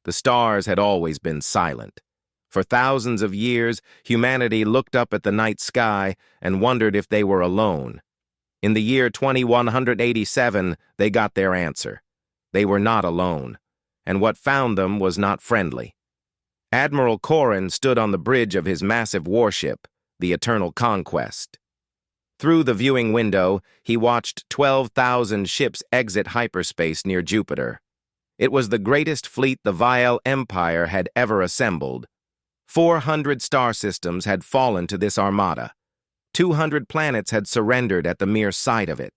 The stars had always been silent. For thousands of years, humanity looked up at the night sky and wondered if they were alone. In the year 2187, they got their answer. They were not alone, and what found them was not friendly. Admiral Corrin stood on the bridge of his massive warship, the Eternal Conquest. Through the viewing window, he watched 12,000 ships exit hyperspace near Jupiter. It was the greatest fleet the Vial Empire had ever assembled. 400 star systems had fallen to this armada. 200 planets had surrendered at the mere sight of it.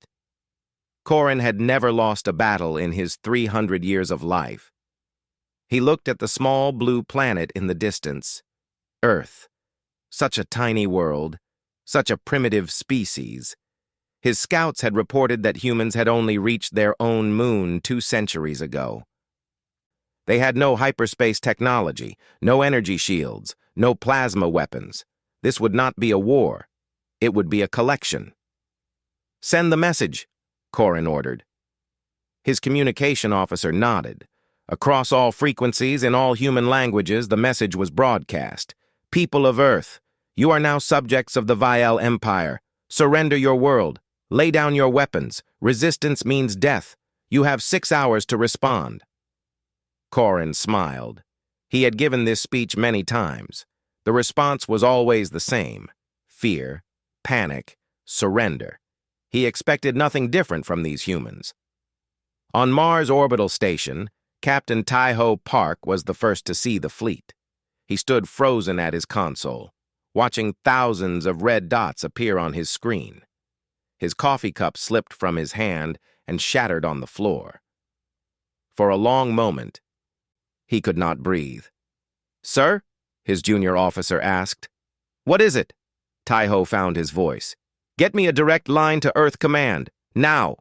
Corrin had never lost a battle in his 300 years of life. He looked at the small blue planet in the distance. Earth. Such a tiny world. Such a primitive species. His scouts had reported that humans had only reached their own moon 2 centuries ago. They had no hyperspace technology, no energy shields, no plasma weapons. This would not be a war. It would be a collection. "Send the message," Corrin ordered. His communication officer nodded. Across all frequencies in all human languages, the message was broadcast. "People of Earth, you are now subjects of the Vial Empire. Surrender your world. Lay down your weapons. Resistance means death. You have 6 hours to respond." Corrin smiled. He had given this speech many times. The response was always the same: fear, panic, surrender. He expected nothing different from these humans. On Mars' orbital station, Captain Tai-Ho Park was the first to see the fleet. He stood frozen at his console, watching thousands of red dots appear on his screen. His coffee cup slipped from his hand and shattered on the floor. For a long moment, he could not breathe. "Sir?" his junior officer asked. "What is it?" Tai-Ho found his voice. "Get me a direct line to Earth Command, now."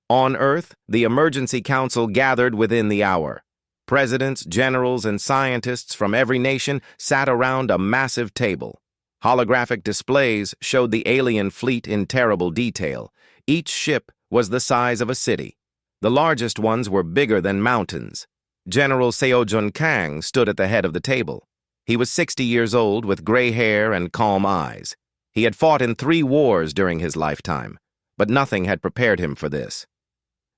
On Earth, the Emergency Council gathered within the hour. Presidents, generals, and scientists from every nation sat around a massive table. Holographic displays showed the alien fleet in terrible detail. Each ship was the size of a city. The largest ones were bigger than mountains. General Seojun Kang stood at the head of the table. He was 60 years old with gray hair and calm eyes. He had fought in 3 wars during his lifetime, but nothing had prepared him for this.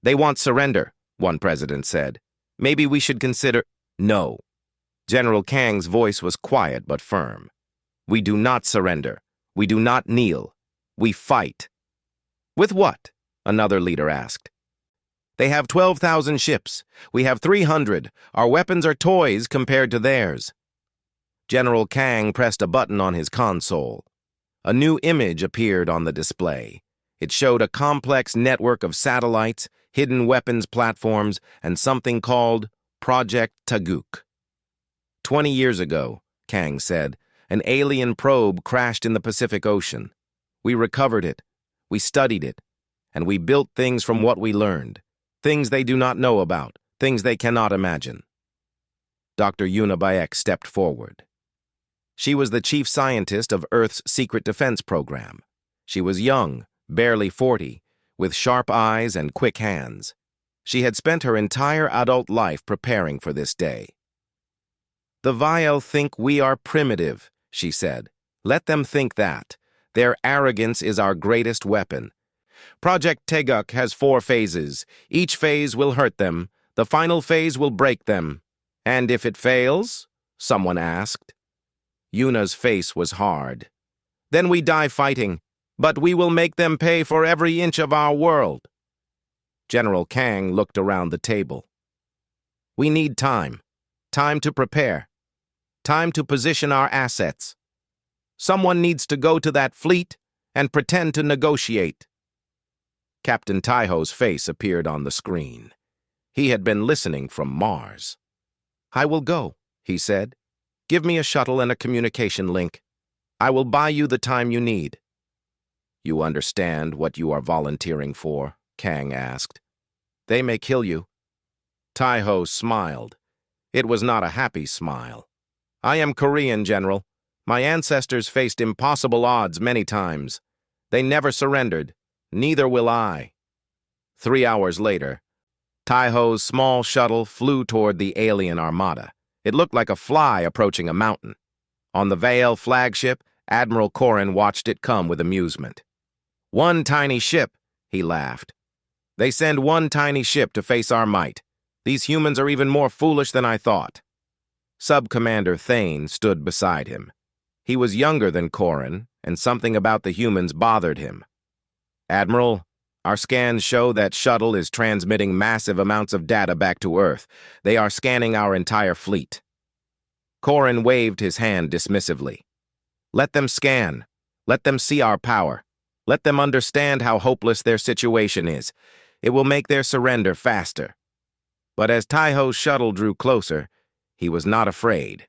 "They want surrender," one president said. "Maybe we should consider—" "No." General Kang's voice was quiet but firm. "We do not surrender. We do not kneel. We fight." "With what?" another leader asked. "They have 12,000 ships. We have 300. Our weapons are toys compared to theirs." General Kang pressed a button on his console. A new image appeared on the display. It showed a complex network of satellites, hidden weapons platforms, and something called Project Taguk. 20 years ago, Kang said, an alien probe crashed in the Pacific Ocean. We recovered it, we studied it, and we built things from what we learned. Things they do not know about, things they cannot imagine. Dr. Yuna Bayek stepped forward. She was the chief scientist of Earth's secret defense program. She was young, barely 40, with sharp eyes and quick hands. She had spent her entire adult life preparing for this day. "The Vial think we are primitive," she said. "Let them think that. Their arrogance is our greatest weapon. Project Taguk has 4 phases. Each phase will hurt them. The final phase will break them." "And if it fails?" someone asked. Yuna's face was hard. "Then we die fighting, but we will make them pay for every inch of our world." General Kang looked around the table. "We need time. Time to prepare. Time to position our assets. Someone needs to go to that fleet and pretend to negotiate." Captain Tai-Ho's face appeared on the screen. He had been listening from Mars. "I will go," he said. "Give me a shuttle and a communication link. I will buy you the time you need." "You understand what you are volunteering for?" Kang asked. "They may kill you." Tai-Ho smiled. It was not a happy smile. "I am Korean, General. My ancestors faced impossible odds many times. They never surrendered. Neither will I." 3 hours later, Taiho's small shuttle flew toward the alien armada. It looked like a fly approaching a mountain. On the Vale flagship, Admiral Corrin watched it come with amusement. "One tiny ship," he laughed. "They send one tiny ship to face our might. These humans are even more foolish than I thought." Sub-Commander Thane stood beside him. He was younger than Corrin, and something about the humans bothered him. "Admiral, our scans show that shuttle is transmitting massive amounts of data back to Earth. They are scanning our entire fleet." Corrin waved his hand dismissively. "Let them scan. Let them see our power. Let them understand how hopeless their situation is. It will make their surrender faster." But as Taiho's shuttle drew closer, he was not afraid.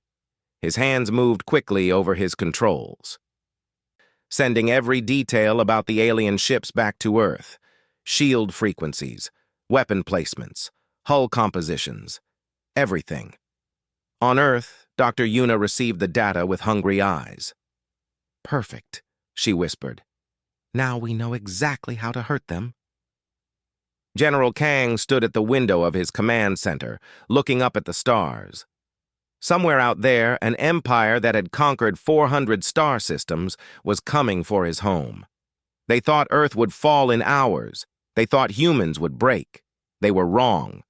His hands moved quickly over his controls, sending every detail about the alien ships back to Earth. Shield frequencies, weapon placements, hull compositions, everything. On Earth, Dr. Yuna received the data with hungry eyes. "Perfect," she whispered. "Now we know exactly how to hurt them." General Kang stood at the window of his command center, looking up at the stars. Somewhere out there, an empire that had conquered 400 star systems was coming for his home. They thought Earth would fall in hours. They thought humans would break. They were wrong.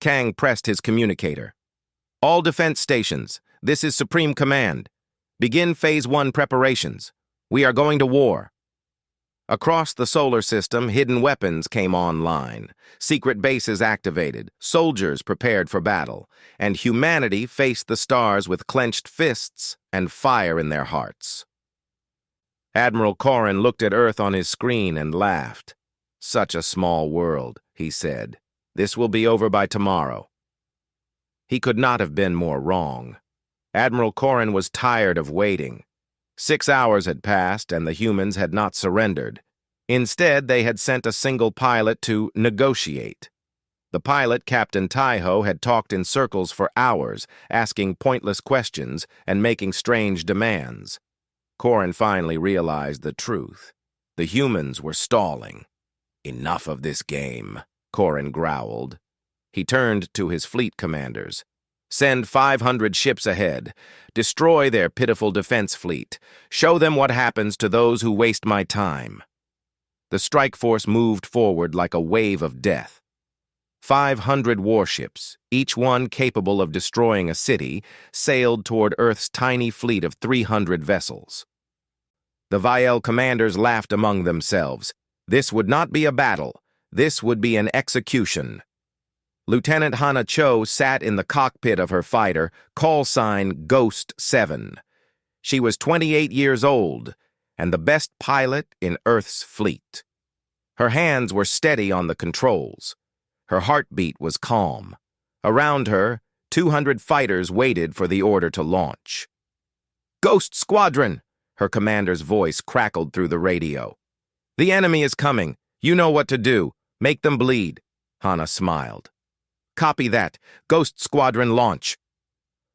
Kang pressed his communicator. "All defense stations, this is Supreme Command. Begin Phase 1 preparations. We are going to war." Across the solar system, hidden weapons came online, secret bases activated, soldiers prepared for battle, and humanity faced the stars with clenched fists and fire in their hearts. Admiral Corrin looked at Earth on his screen and laughed. "Such a small world," he said. "This will be over by tomorrow." He could not have been more wrong. Admiral Corrin was tired of waiting. 6 hours had passed, and the humans had not surrendered. Instead, they had sent a single pilot to negotiate. The pilot, Captain Taiho, had talked in circles for hours, asking pointless questions and making strange demands. Corrin finally realized the truth. The humans were stalling. "Enough of this game," Corrin growled. He turned to his fleet commanders. "Send 500 ships ahead. Destroy their pitiful defense fleet. Show them what happens to those who waste my time." The strike force moved forward like a wave of death. 500 warships, each one capable of destroying a city, sailed toward Earth's tiny fleet of 300 vessels. The Viel commanders laughed among themselves. This would not be a battle. This would be an execution. Lieutenant Hana Cho sat in the cockpit of her fighter, call sign Ghost 7. She was 28 years old and the best pilot in Earth's fleet. Her hands were steady on the controls. Her heartbeat was calm. Around her, 200 fighters waited for the order to launch. "Ghost Squadron!" her commander's voice crackled through the radio. "The enemy is coming. You know what to do. Make them bleed." Hana smiled. "Copy that. Ghost Squadron launch."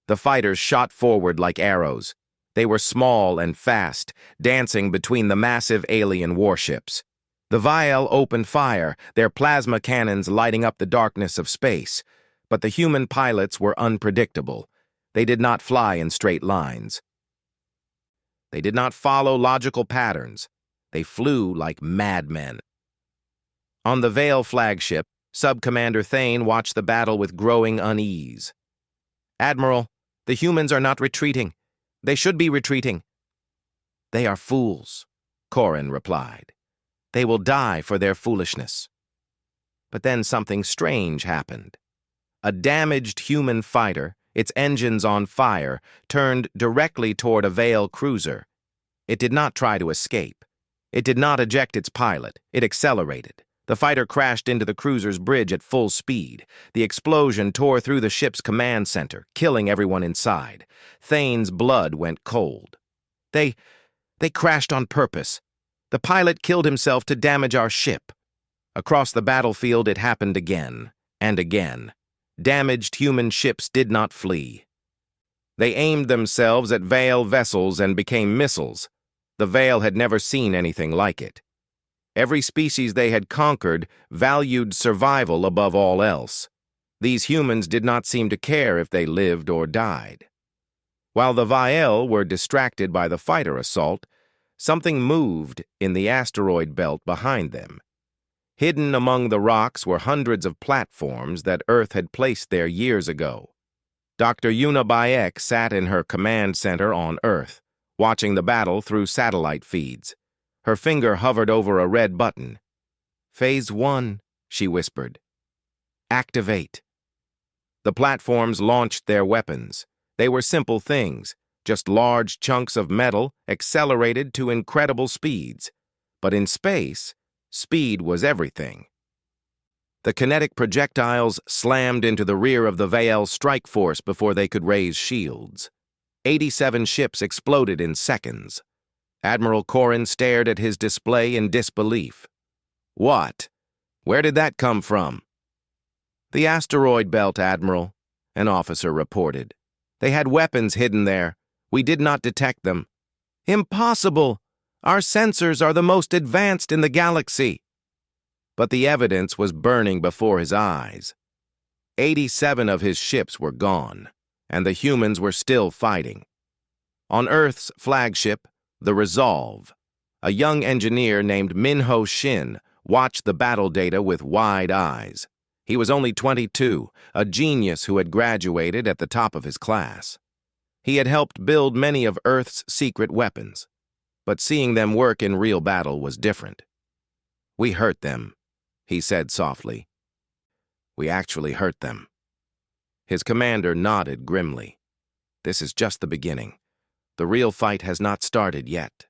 The fighters shot forward like arrows. They were small and fast, dancing between the massive alien warships. The Viel opened fire, their plasma cannons lighting up the darkness of space. But the human pilots were unpredictable. They did not fly in straight lines. They did not follow logical patterns. They flew like madmen. On the Vale flagship, Sub-Commander Thane watched the battle with growing unease. "Admiral, the humans are not retreating. They should be retreating." "They are fools," Corrin replied. "They will die for their foolishness." But then something strange happened. A damaged human fighter, its engines on fire, turned directly toward a Vale cruiser. It did not try to escape. It did not eject its pilot. It accelerated. The fighter crashed into the cruiser's bridge at full speed. The explosion tore through the ship's command center, killing everyone inside. Thane's blood went cold. They crashed on purpose. The pilot killed himself to damage our ship." Across the battlefield, it happened again and again. Damaged human ships did not flee. They aimed themselves at Vale vessels and became missiles. The Vale had never seen anything like it. Every species they had conquered valued survival above all else. These humans did not seem to care if they lived or died. While the Viel were distracted by the fighter assault, something moved in the asteroid belt behind them. Hidden among the rocks were hundreds of platforms that Earth had placed there years ago. Dr. Yuna Bayek sat in her command center on Earth, watching the battle through satellite feeds. Her finger hovered over a red button. "Phase 1, she whispered. "Activate." The platforms launched their weapons. They were simple things, just large chunks of metal accelerated to incredible speeds. But in space, speed was everything. The kinetic projectiles slammed into the rear of the Vael strike force before they could raise shields. 87 ships exploded in seconds. Admiral Corrin stared at his display in disbelief. "What? Where did that come from?" "The asteroid belt, Admiral," an officer reported. "They had weapons hidden there. We did not detect them." "Impossible! Our sensors are the most advanced in the galaxy." But the evidence was burning before his eyes. 87 of his ships were gone, and the humans were still fighting. On Earth's flagship, the Resolve, a young engineer named Minho Shin watched the battle data with wide eyes. He was only 22, a genius who had graduated at the top of his class. He had helped build many of Earth's secret weapons, but seeing them work in real battle was different. "We hurt them," he said softly. "We actually hurt them." His commander nodded grimly. "This is just the beginning. The real fight has not started yet."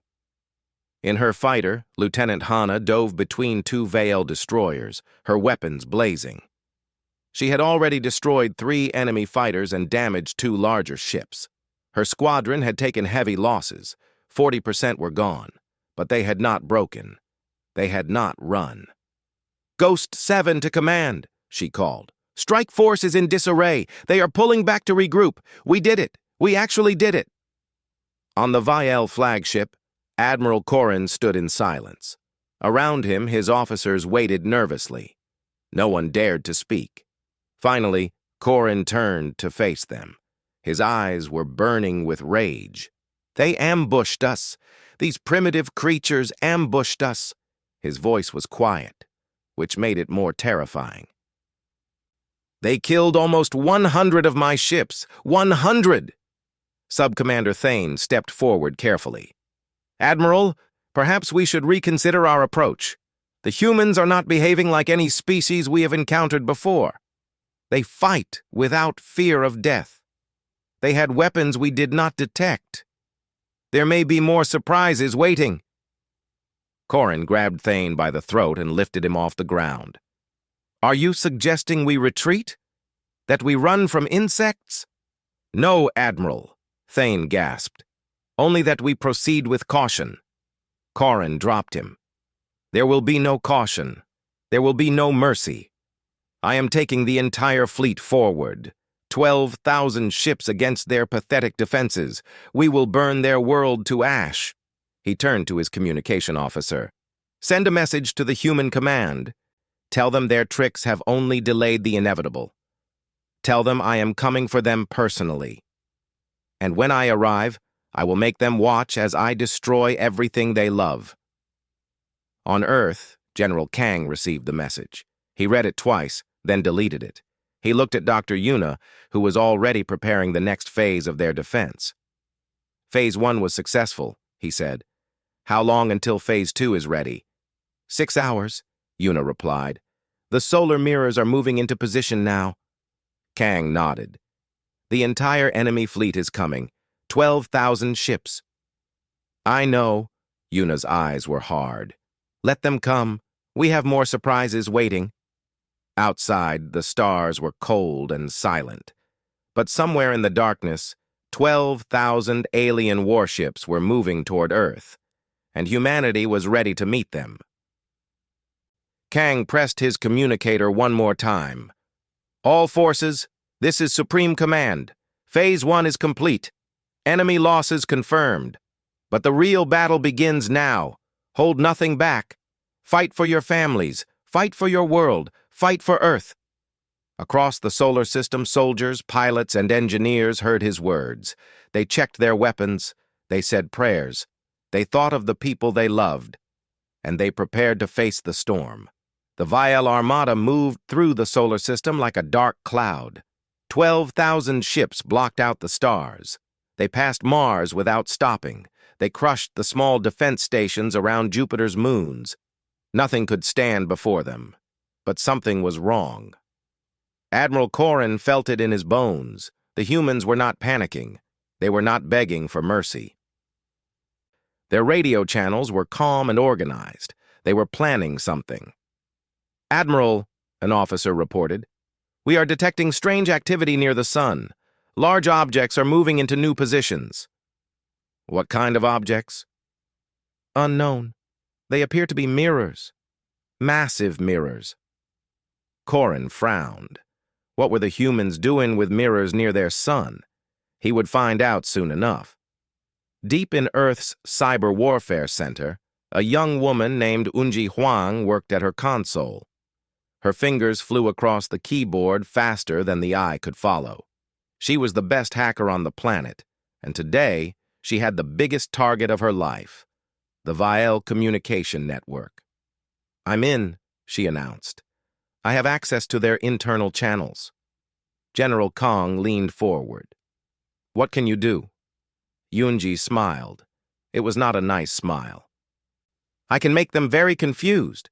In her fighter, Lieutenant Hana dove between two Vael destroyers, her weapons blazing. She had already destroyed 3 enemy fighters and damaged 2 larger ships. Her squadron had taken heavy losses. 40% were gone, but they had not broken. They had not run. "Ghost 7 to command," she called. "Strike force is in disarray. They are pulling back to regroup. We did it. We actually did it." On the Viel flagship, Admiral Corrin stood in silence. Around him, his officers waited nervously. No one dared to speak. Finally, Corrin turned to face them. His eyes were burning with rage. "They ambushed us. These primitive creatures ambushed us." His voice was quiet, which made it more terrifying. "They killed almost 100 of my ships. 100! Sub-Commander Thane stepped forward carefully. "Admiral, perhaps we should reconsider our approach. The humans are not behaving like any species we have encountered before. They fight without fear of death. They had weapons we did not detect. There may be more surprises waiting." Corrin grabbed Thane by the throat and lifted him off the ground. "Are you suggesting we retreat? That we run from insects?" "No, Admiral," Thane gasped. "Only that we proceed with caution." Corrin dropped him. "There will be no caution. There will be no mercy. I am taking the entire fleet forward. 12,000 ships against their pathetic defenses. We will burn their world to ash." He turned to his communication officer. "Send a message to the human command. Tell them their tricks have only delayed the inevitable. Tell them I am coming for them personally. And when I arrive, I will make them watch as I destroy everything they love." On Earth, General Kang received the message. He read it twice, then deleted it. He looked at Dr. Yuna, who was already preparing the next phase of their defense. "Phase 1 was successful," he said. "How long until Phase 2 is ready?" 6 hours, Yuna replied. "The solar mirrors are moving into position now." Kang nodded. "The entire enemy fleet is coming. 12,000 ships." "I know." Yuna's eyes were hard. "Let them come. We have more surprises waiting." Outside, the stars were cold and silent. But somewhere in the darkness, 12,000 alien warships were moving toward Earth, and humanity was ready to meet them. Kang pressed his communicator one more time. "All forces, this is Supreme Command. Phase 1 is complete. Enemy losses confirmed. But the real battle begins now. Hold nothing back. Fight for your families. Fight for your world. Fight for Earth. Across the solar system, soldiers, pilots, and engineers heard his words. They checked their weapons. They said prayers. They thought of the people they loved. And they prepared to face the storm. The Vial Armada moved through the solar system like a dark cloud. 12,000 ships blocked out the stars. They passed Mars without stopping. They crushed the small defense stations around Jupiter's moons. Nothing could stand before them. But something was wrong. Admiral Corrin felt it in his bones. The humans were not panicking. They were not begging for mercy. Their radio channels were calm and organized. They were planning something. "Admiral," an officer reported, "we are detecting strange activity near the sun. Large objects are moving into new positions." "What kind of objects?" "Unknown. They appear to be mirrors. Massive mirrors." Corrin frowned. What were the humans doing with mirrors near their sun? He would find out soon enough. Deep in Earth's cyber warfare center, a young woman named Unji Huang worked at her console. Her fingers flew across the keyboard faster than the eye could follow. She was the best hacker on the planet, and today she had the biggest target of her life, the Vial Communication Network. "I'm in," she announced. "I have access to their internal channels." General Kong leaned forward. "What can you do?" Yunji smiled. It was not a nice smile. "I can make them very confused."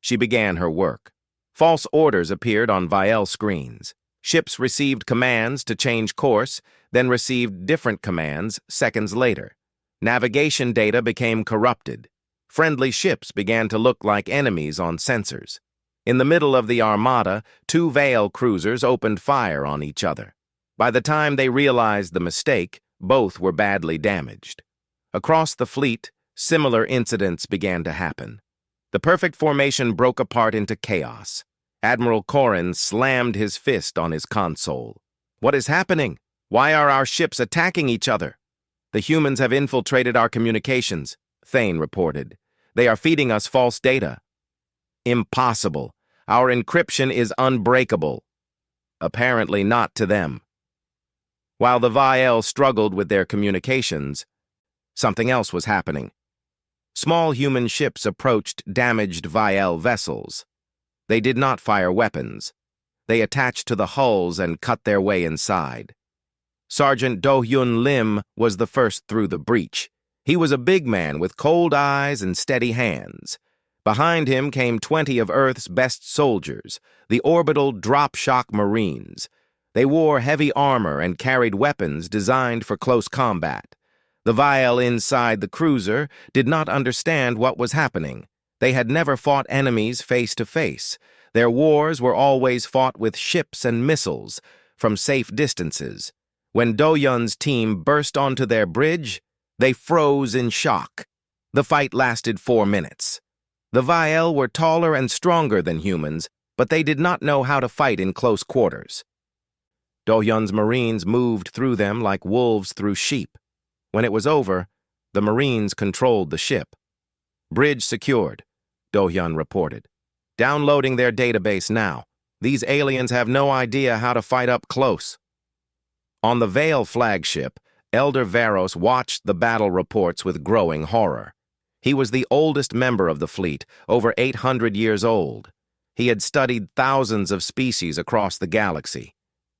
She began her work. False orders appeared on Vial screens. Ships received commands to change course, then received different commands seconds later. Navigation data became corrupted. Friendly ships began to look like enemies on sensors. In the middle of the Armada, 2 Veil cruisers opened fire on each other. By the time they realized the mistake, both were badly damaged. Across the fleet, similar incidents began to happen. The perfect formation broke apart into chaos. Admiral Corrin slammed his fist on his console. "What is happening? Why are our ships attacking each other?" "The humans have infiltrated our communications," Thane reported. "They are feeding us false data." "Impossible. Our encryption is unbreakable." "Apparently not to them." While the Vial struggled with their communications, something else was happening. Small human ships approached damaged Vial vessels. They did not fire weapons. They attached to the hulls and cut their way inside. Sergeant Do-Hyun Lim was the first through the breach. He was a big man with cold eyes and steady hands. Behind him came 20 of Earth's best soldiers, the orbital drop-shock Marines. They wore heavy armor and carried weapons designed for close combat. The Vial inside the cruiser did not understand what was happening. They had never fought enemies face to face. Their wars were always fought with ships and missiles from safe distances. When Do-Hyun's team burst onto their bridge, they froze in shock. The fight lasted 4 minutes. The Vial were taller and stronger than humans, but they did not know how to fight in close quarters. Do-Hyun's Marines moved through them like wolves through sheep. When it was over, the Marines controlled the ship. "Bridge secured," Do-Hyun reported. "Downloading their database now. These aliens have no idea how to fight up close." On the Veil flagship, Elder Varos watched the battle reports with growing horror. He was the oldest member of the fleet, over 800 years old. He had studied thousands of species across the galaxy,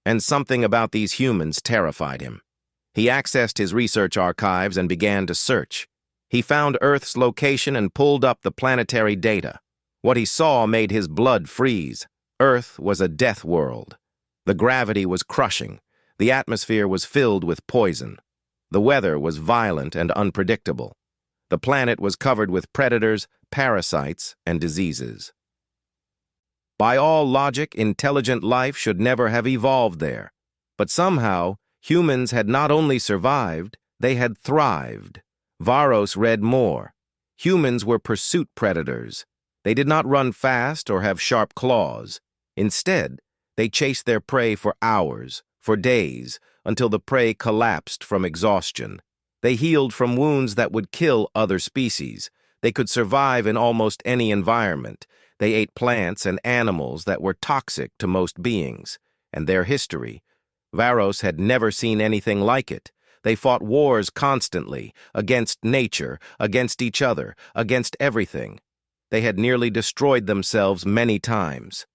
and something about these humans terrified him. He accessed his research archives and began to search. He found Earth's location and pulled up the planetary data. What he saw made his blood freeze. Earth was a death world. The gravity was crushing. The atmosphere was filled with poison. The weather was violent and unpredictable. The planet was covered with predators, parasites, and diseases. By all logic, intelligent life should never have evolved there. But somehow, humans had not only survived, they had thrived. Varos read more. Humans were pursuit predators. They did not run fast or have sharp claws. Instead, they chased their prey for hours, for days, until the prey collapsed from exhaustion. They healed from wounds that would kill other species. They could survive in almost any environment. They ate plants and animals that were toxic to most beings, and their history. Varos had never seen anything like it. They fought wars constantly, against nature, against each other, against everything. They had nearly destroyed themselves many times.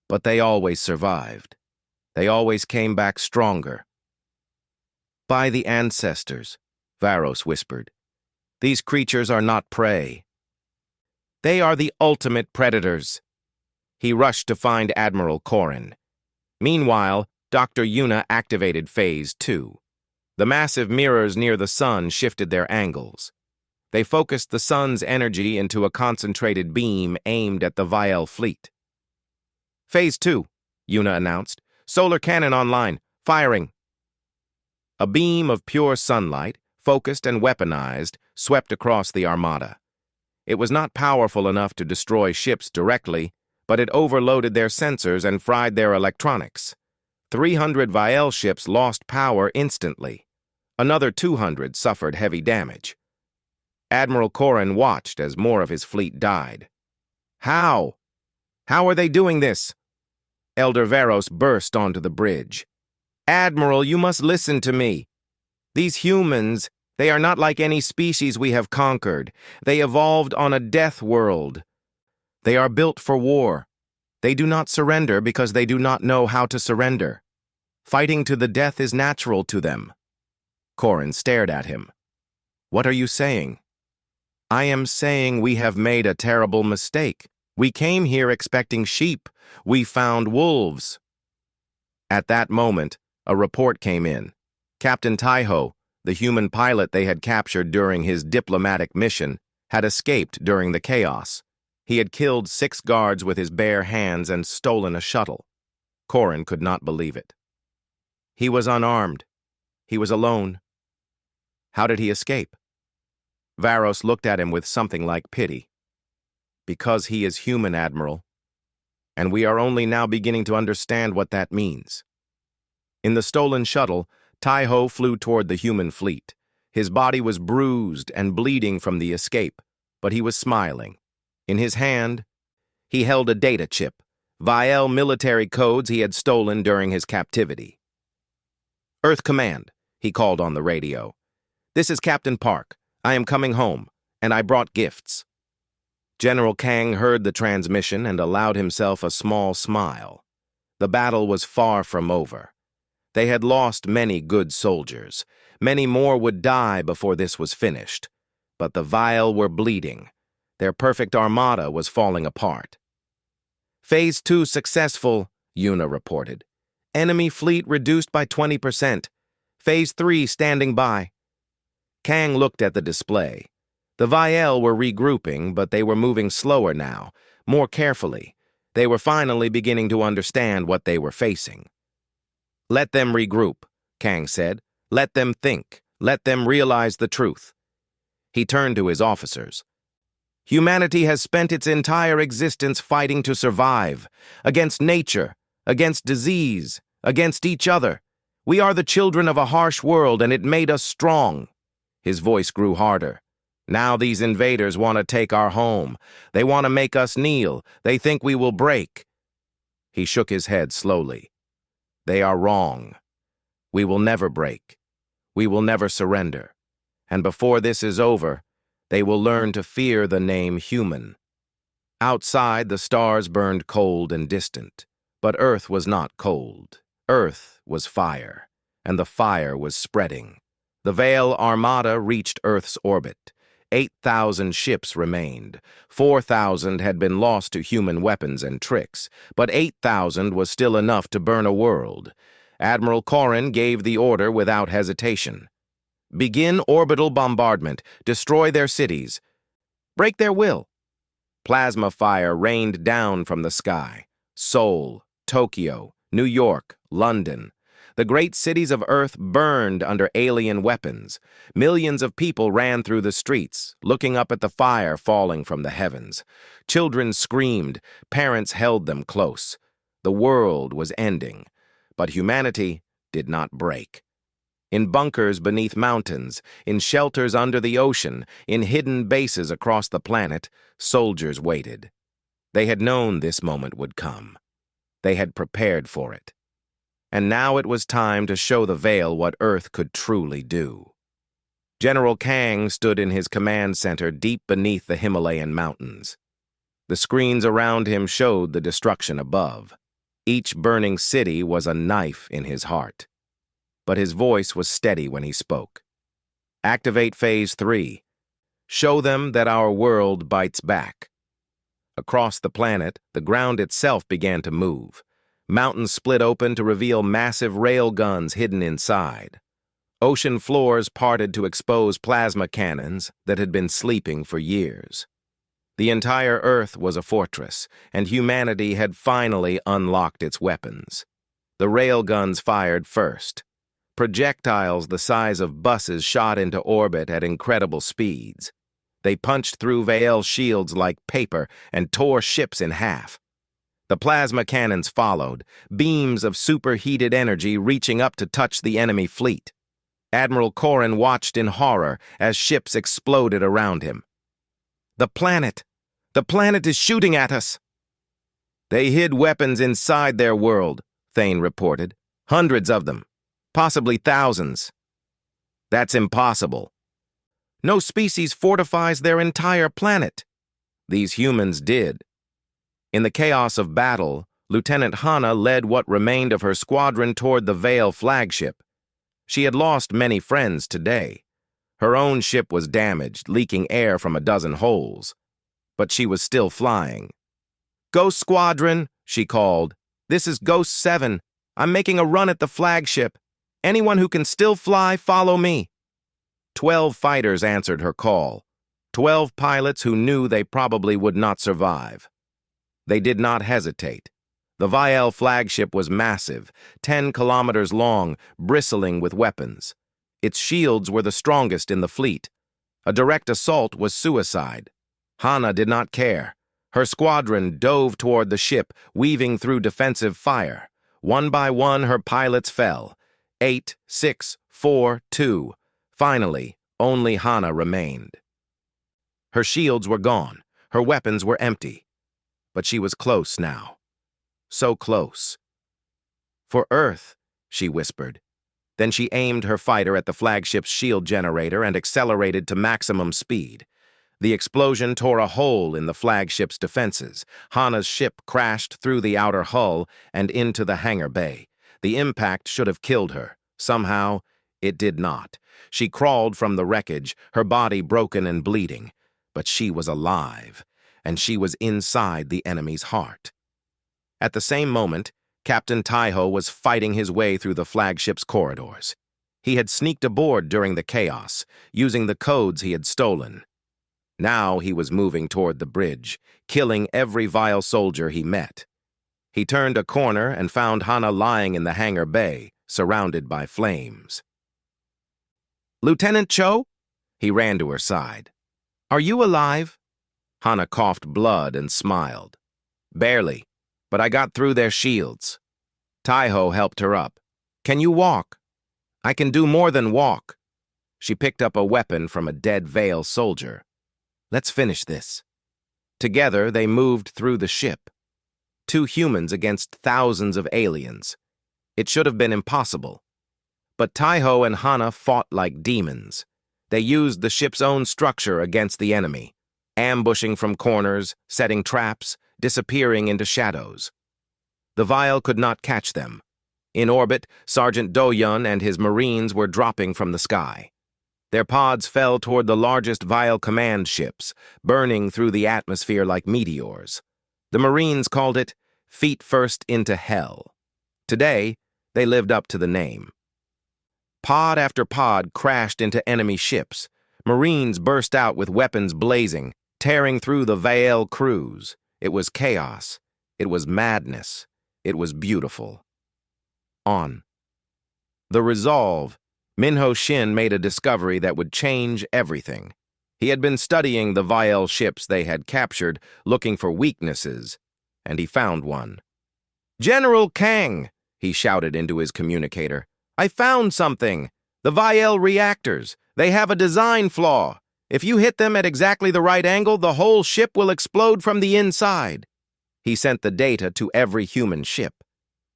But they always survived. They always came back stronger. By the ancestors, Varos whispered. These creatures are not prey. They are the ultimate predators. He rushed to find Admiral Corrin. Meanwhile, Dr. Yuna activated Phase 2. The massive mirrors near the sun shifted their angles. They focused the sun's energy into a concentrated beam aimed at the Viel fleet. Phase 2, Yuna announced. Solar cannon online. Firing. A beam of pure sunlight, focused and weaponized, swept across the armada. It was not powerful enough to destroy ships directly, but it overloaded their sensors and fried their electronics. 300 Viel ships lost power instantly. Another 200 suffered heavy damage. Admiral Corrin watched as more of his fleet died. How? How are they doing this? Elder Varos burst onto the bridge. Admiral, you must listen to me. These humans, they are not like any species we have conquered. They evolved on a death world. They are built for war. They do not surrender because they do not know how to surrender. Fighting to the death is natural to them. Corrin stared at him. What are you saying? I am saying we have made a terrible mistake. We came here expecting sheep. We found wolves. At that moment, a report came in. Captain Taiho, the human pilot they had captured during his diplomatic mission, had escaped during the chaos. He had killed 6 guards with his bare hands and stolen a shuttle. Corrin could not believe it. He was unarmed. He was alone. How did he escape? Varos looked at him with something like pity. Because he is human, Admiral. And we are only now beginning to understand what that means. In the stolen shuttle, Taiho flew toward the human fleet. His body was bruised and bleeding from the escape, but he was smiling. In his hand, he held a data chip, Viel military codes he had stolen during his captivity. Earth Command, he called on the radio. This is Captain Park. I am coming home, and I brought gifts. General Kang heard the transmission and allowed himself a small smile. The battle was far from over. They had lost many good soldiers. Many more would die before this was finished. But the Viel were bleeding. Their perfect armada was falling apart. Phase 2 successful, Yuna reported. Enemy fleet reduced by 20%. Phase 3 standing by. Kang looked at the display. The Viel were regrouping, but they were moving slower now, more carefully. They were finally beginning to understand what they were facing. Let them regroup, Kang said. Let them think. Let them realize the truth. He turned to his officers. Humanity has spent its entire existence fighting to survive, against nature, against disease, against each other. We are the children of a harsh world, and it made us strong. His voice grew harder. Now these invaders want to take our home. They want to make us kneel. They think we will break. He shook his head slowly. They are wrong. We will never break. We will never surrender. And before this is over, they will learn to fear the name human. Outside, the stars burned cold and distant. But Earth was not cold. Earth was fire, and the fire was spreading. The Viel Armada reached Earth's orbit. 8,000 ships remained. 4,000 had been lost to human weapons and tricks, but 8,000 was still enough to burn a world. Admiral Corrin gave the order without hesitation. Begin orbital bombardment. Destroy their cities. Break their will. Plasma fire rained down from the sky. Seoul, Tokyo, New York, London. The great cities of Earth burned under alien weapons. Millions of people ran through the streets, looking up at the fire falling from the heavens. Children screamed. Parents held them close. The world was ending, but humanity did not break. In bunkers beneath mountains, in shelters under the ocean, in hidden bases across the planet, soldiers waited. They had known this moment would come. They had prepared for it. And now it was time to show the Veil what Earth could truly do. General Kang stood in his command center deep beneath the Himalayan mountains. The screens around him showed the destruction above. Each burning city was a knife in his heart. But his voice was steady when he spoke. Activate Phase 3. Show them that our world bites back. Across the planet, the ground itself began to move. Mountains split open to reveal massive rail guns hidden inside. Ocean floors parted to expose plasma cannons that had been sleeping for years. The entire Earth was a fortress, and humanity had finally unlocked its weapons. The railguns fired first. Projectiles the size of buses shot into orbit at incredible speeds. They punched through Veil shields like paper and tore ships in half. The plasma cannons followed, beams of superheated energy reaching up to touch the enemy fleet. Admiral Corrin watched in horror as ships exploded around him. The planet is shooting at us! They hid weapons inside their world, Thane reported. Hundreds of them. Possibly thousands. That's impossible. No species fortifies their entire planet. These humans did. In the chaos of battle, Lieutenant Hana led what remained of her squadron toward the Veil flagship. She had lost many friends today. Her own ship was damaged, leaking air from a dozen holes. But she was still flying. "Ghost Squadron," she called. "This is Ghost 7. I'm making a run at the flagship. Anyone who can still fly, follow me." 12 fighters answered her call. 12 pilots who knew they probably would not survive. They did not hesitate. The Vial flagship was massive, 10 kilometers long, bristling with weapons. Its shields were the strongest in the fleet. A direct assault was suicide. Hana did not care. Her squadron dove toward the ship, weaving through defensive fire. One by one, her pilots fell. 8, 6, 4, 2. Finally, only Hana remained. Her shields were gone. Her weapons were empty. But she was close now. So close. "For Earth," she whispered. Then she aimed her fighter at the flagship's shield generator and accelerated to maximum speed. The explosion tore a hole in the flagship's defenses. Hana's ship crashed through the outer hull and into the hangar bay. The impact should have killed her. Somehow, it did not. She crawled from the wreckage, her body broken and bleeding. But she was alive, and she was inside the enemy's heart. At the same moment, Captain Taiho was fighting his way through the flagship's corridors. He had sneaked aboard during the chaos, using the codes he had stolen. Now he was moving toward the bridge, killing every Vile soldier he met. He turned a corner and found Hana lying in the hangar bay, surrounded by flames. "Lieutenant Cho?" He ran to her side. "Are you alive?" Hana coughed blood and smiled. "Barely, but I got through their shields." Taiho helped her up. "Can you walk?" "I can do more than walk." She picked up a weapon from a dead Veil soldier. "Let's finish this." Together, they moved through the ship. 2 humans against thousands of aliens. It should have been impossible. But Taiho and Hana fought like demons. They used the ship's own structure against the enemy, ambushing from corners, setting traps, disappearing into shadows. The Vial could not catch them. In orbit, Sergeant Doyun and his Marines were dropping from the sky. Their pods fell toward the largest Vial command ships, burning through the atmosphere like meteors. The Marines called it feet first into hell. Today, they lived up to the name. Pod after pod crashed into enemy ships. Marines burst out with weapons blazing, tearing through the Vial crews. It was chaos. It was madness. It was beautiful. On. The resolve. Minho Shin made a discovery that would change everything. He had been studying the Vial ships they had captured, looking for weaknesses, and he found one. "General Kang!" he shouted into his communicator. "I found something! The Viel reactors. They have a design flaw. If you hit them at exactly the right angle, the whole ship will explode from the inside. He sent the data to every human ship.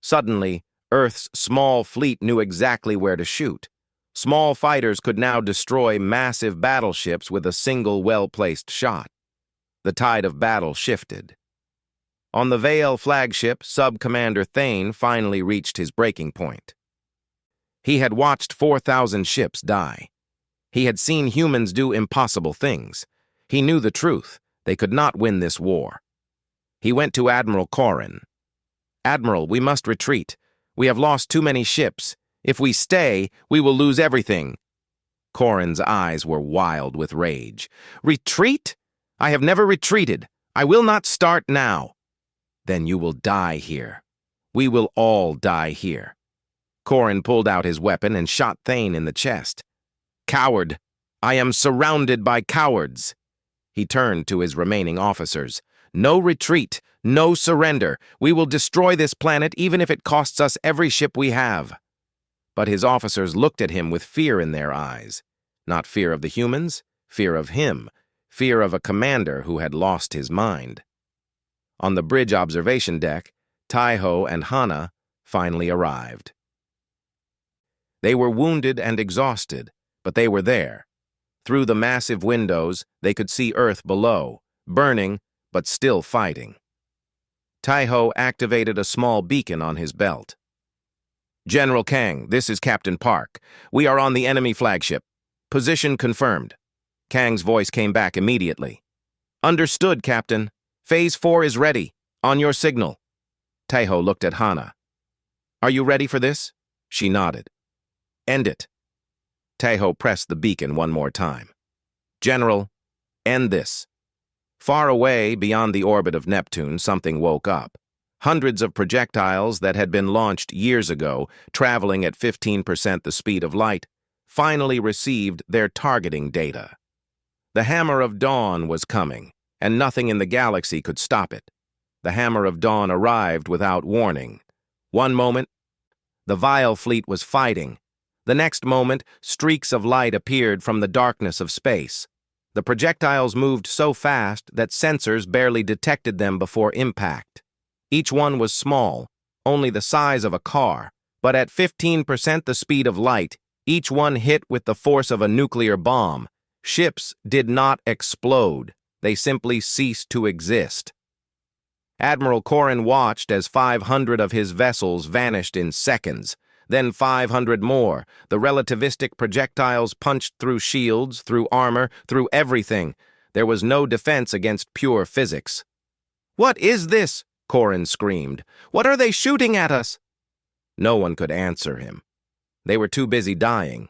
Suddenly, Earth's small fleet knew exactly where to shoot. Small fighters could now destroy massive battleships with a single well-placed shot. The tide of battle shifted. On the Vale flagship, Sub-Commander Thane finally reached his breaking point. He had watched 4,000 ships die. He had seen humans do impossible things. He knew the truth. They could not win this war. He went to Admiral Corrin. "Admiral, we must retreat. We have lost too many ships. If we stay, we will lose everything." Corrin's eyes were wild with rage. "Retreat? I have never retreated. I will not start now." "Then you will die here. We will all die here." Corrin pulled out his weapon and shot Thane in the chest. "Coward! I am surrounded by cowards." He turned to his remaining officers. "No retreat, no surrender. We will destroy this planet even if it costs us every ship we have." But his officers looked at him with fear in their eyes. Not fear of the humans, fear of him, fear of a commander who had lost his mind. On the bridge observation deck, Taiho and Hana finally arrived. They were wounded and exhausted, but they were there. Through the massive windows, they could see Earth below, burning, but still fighting. Taiho activated a small beacon on his belt. "General Kang, this is Captain Park. We are on the enemy flagship. Position confirmed." Kang's voice came back immediately. "Understood, Captain. Phase 4 is ready. On your signal." Taiho looked at Hana. "Are you ready for this?" She nodded. "End it." Taiho pressed the beacon one more time. "General, end this." Far away, beyond the orbit of Neptune, something woke up. Hundreds of projectiles that had been launched years ago, traveling at 15% the speed of light, finally received their targeting data. The Hammer of Dawn was coming, and nothing in the galaxy could stop it. The Hammer of Dawn arrived without warning. One moment, the Vile fleet was fighting. The next moment, streaks of light appeared from the darkness of space. The projectiles moved so fast that sensors barely detected them before impact. Each one was small, only the size of a car, but at 15% the speed of light, each one hit with the force of a nuclear bomb. Ships did not explode. They simply ceased to exist. Admiral Corrin watched as 500 of his vessels vanished in seconds. Then 500 more. The relativistic projectiles punched through shields, through armor, through everything. There was no defense against pure physics. "What is this?" Corrin screamed. "What are they shooting at us?" No one could answer him. They were too busy dying.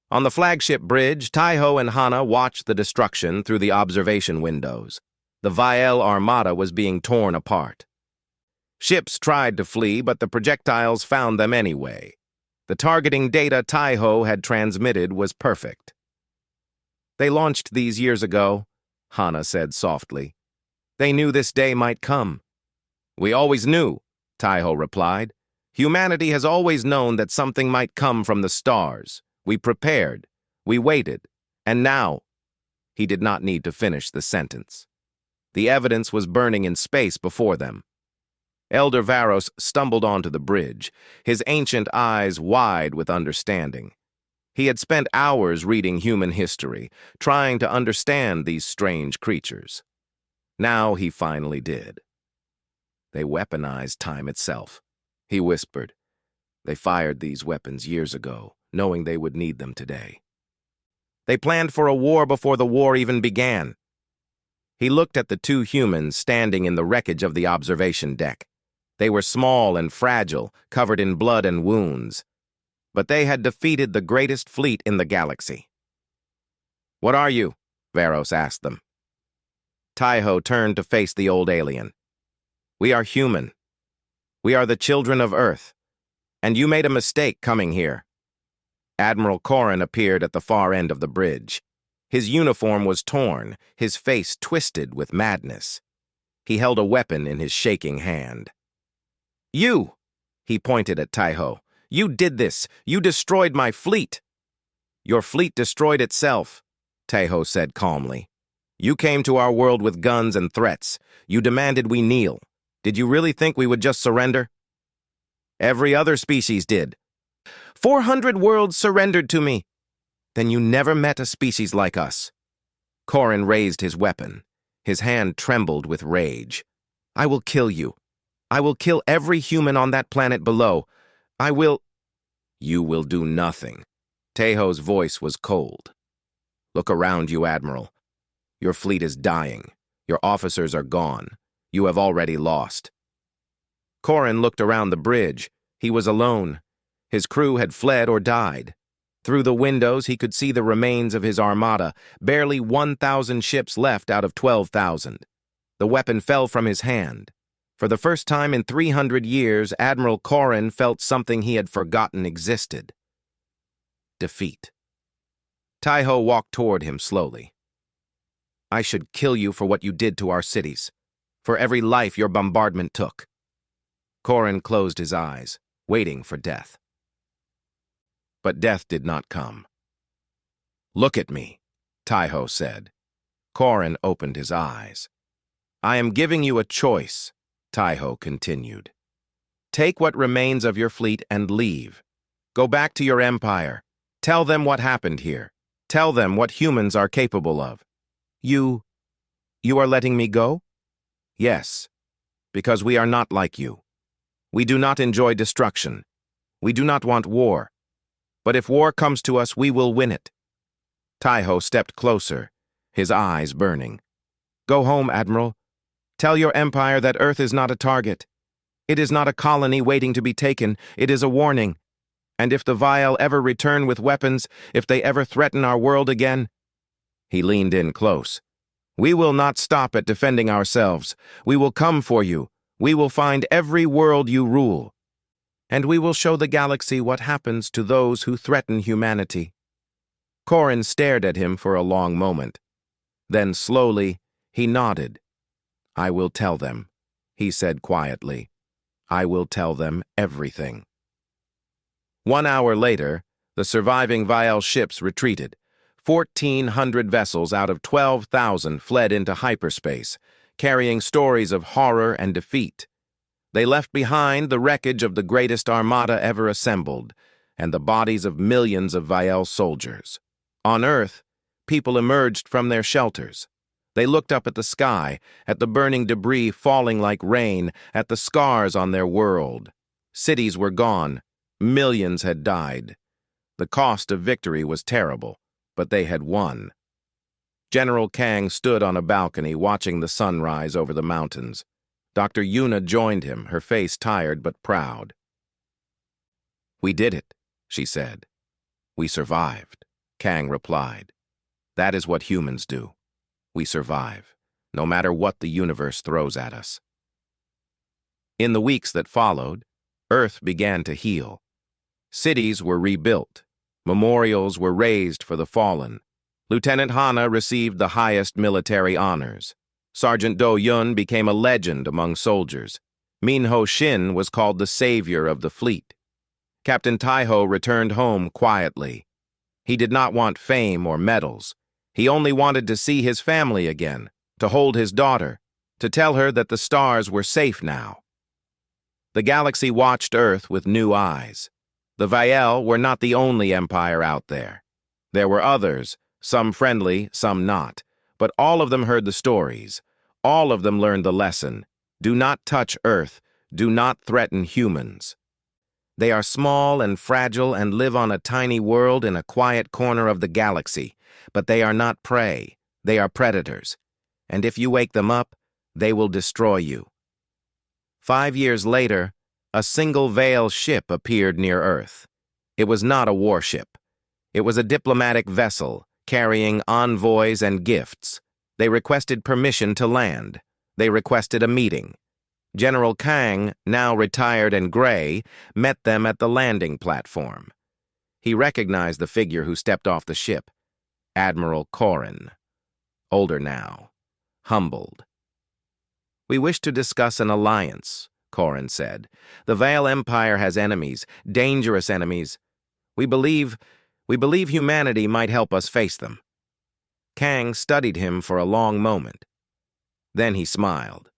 On the flagship bridge, Taiho and Hana watched the destruction through the observation windows. The Viel armada was being torn apart. Ships tried to flee, but the projectiles found them anyway. The targeting data Taiho had transmitted was perfect. "They launched these years ago," Hana said softly. "They knew this day might come." "We always knew," Taiho replied. "Humanity has always known that something might come from the stars. We prepared, we waited, and now—" He did not need to finish the sentence. The evidence was burning in space before them. Elder Varos stumbled onto the bridge, his ancient eyes wide with understanding. He had spent hours reading human history, trying to understand these strange creatures. Now he finally did. "They weaponized time itself," he whispered. "They fired these weapons years ago, knowing they would need them today. They planned for a war before the war even began." He looked at the two humans standing in the wreckage of the observation deck. They were small and fragile, covered in blood and wounds. But they had defeated the greatest fleet in the galaxy. "What are you?" Varos asked them. Taiho turned to face the old alien. "We are human. We are the children of Earth. And you made a mistake coming here." Admiral Corrin appeared at the far end of the bridge. His uniform was torn, his face twisted with madness. He held a weapon in his shaking hand. "You!" He pointed at Taiho. "You did this. You destroyed my fleet. Your fleet destroyed itself, Tahoe said calmly. You came to our world with guns and threats. You demanded we kneel. Did you really think we would just surrender? Every other species did. 400 worlds surrendered to me. Then you never met a species like us. Corin raised his weapon. His hand trembled with rage. I will kill you. I will kill every human on that planet below. I will... You will do nothing. Tahoe's voice was cold. Look around you, Admiral. Your fleet is dying. Your officers are gone. You have already lost. Corin looked around the bridge. He was alone. His crew had fled or died. Through the windows, he could see the remains of his armada, barely 1,000 ships left out of 12,000. The weapon fell from his hand. For the first time in 300 years, Admiral Corin felt something he had forgotten existed. Defeat. Tahoe walked toward him slowly. I should kill you for what you did to our cities, for every life your bombardment took. Corin closed his eyes, waiting for death. But death did not come. Look at me, Tahoe said. Corin opened his eyes. I am giving you a choice, Tahoe continued. Take what remains of your fleet and leave. Go back to your empire. Tell them what happened here. Tell them what humans are capable of. You are letting me go? Yes, because we are not like you. We do not enjoy destruction. We do not want war. But if war comes to us, we will win it. Tahoe stepped closer, his eyes burning. Go home, Admiral. Tell your empire that Earth is not a target. It is not a colony waiting to be taken. It is a warning. And if the Vile ever return with weapons, if they ever threaten our world again... He leaned in close. We will not stop at defending ourselves. We will come for you. We will find every world you rule. And we will show the galaxy what happens to those who threaten humanity. Corin stared at him for a long moment. Then slowly, he nodded. I will tell them, he said quietly. I will tell them everything. 1 hour later, the surviving Vile ships retreated. 1,400 vessels out of 12,000 fled into hyperspace, carrying stories of horror and defeat. They left behind the wreckage of the greatest armada ever assembled, and the bodies of millions of Vile soldiers. On Earth, people emerged from their shelters. They looked up at the sky, at the burning debris falling like rain, at the scars on their world. Cities were gone. Millions had died. The cost of victory was terrible, but they had won. General Kang stood on a balcony watching the sun rise over the mountains. Dr. Yuna joined him, her face tired but proud. We did it, she said. We survived, Kang replied. That is what humans do. We survive, no matter what the universe throws at us. In the weeks that followed, Earth began to heal. Cities were rebuilt. Memorials were raised for the fallen. Lieutenant Hana received the highest military honors. Sergeant Do Yun became a legend among soldiers. Min Ho Shin was called the savior of the fleet. Captain Tahoe returned home quietly. He did not want fame or medals. He only wanted to see his family again, to hold his daughter, to tell her that the stars were safe now. The galaxy watched Earth with new eyes. The Vael were not the only empire out there. There were others, some friendly, some not, but all of them heard the stories. All of them learned the lesson. Do not touch Earth. Do not threaten humans. They are small and fragile and live on a tiny world in a quiet corner of the galaxy, but they are not prey. They are predators. And if you wake them up, they will destroy you. 5 years later, a single Vael ship appeared near Earth. It was not a warship. It was a diplomatic vessel carrying envoys and gifts. They requested permission to land. They requested a meeting. General Kang, now retired and gray, met them at the landing platform. He recognized the figure who stepped off the ship, Admiral Corin. Older now, humbled. We wish to discuss an alliance, Corin said. The Vael Empire has enemies, dangerous enemies. We believe We believe humanity might help us face them." Kang studied him for a long moment. Then he smiled.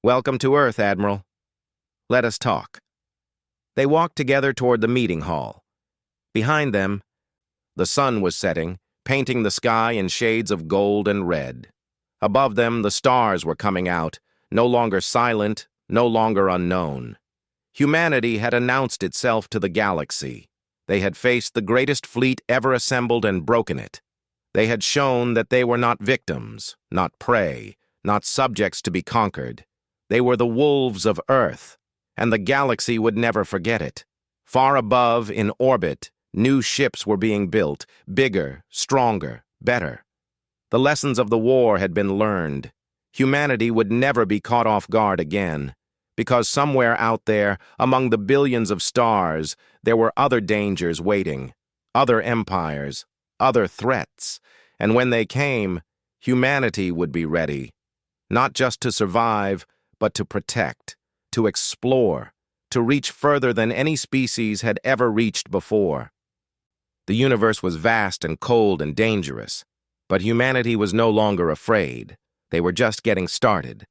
"Welcome to Earth, Admiral. Let us talk." They walked together toward the meeting hall. Behind them, the sun was setting, painting the sky in shades of gold and red. Above them, the stars were coming out, no longer silent, no longer unknown. Humanity had announced itself to the galaxy. They had faced the greatest fleet ever assembled and broken it. They had shown that they were not victims, not prey, not subjects to be conquered. They were the wolves of Earth, and the galaxy would never forget it. Far above, in orbit, new ships were being built, bigger, stronger, better. The lessons of the war had been learned. Humanity would never be caught off guard again, because somewhere out there, among the billions of stars, there were other dangers waiting, other empires, other threats, and when they came, humanity would be ready, not just to survive, but to protect, to explore, to reach further than any species had ever reached before. The universe was vast and cold and dangerous, but humanity was no longer afraid. They were just getting started.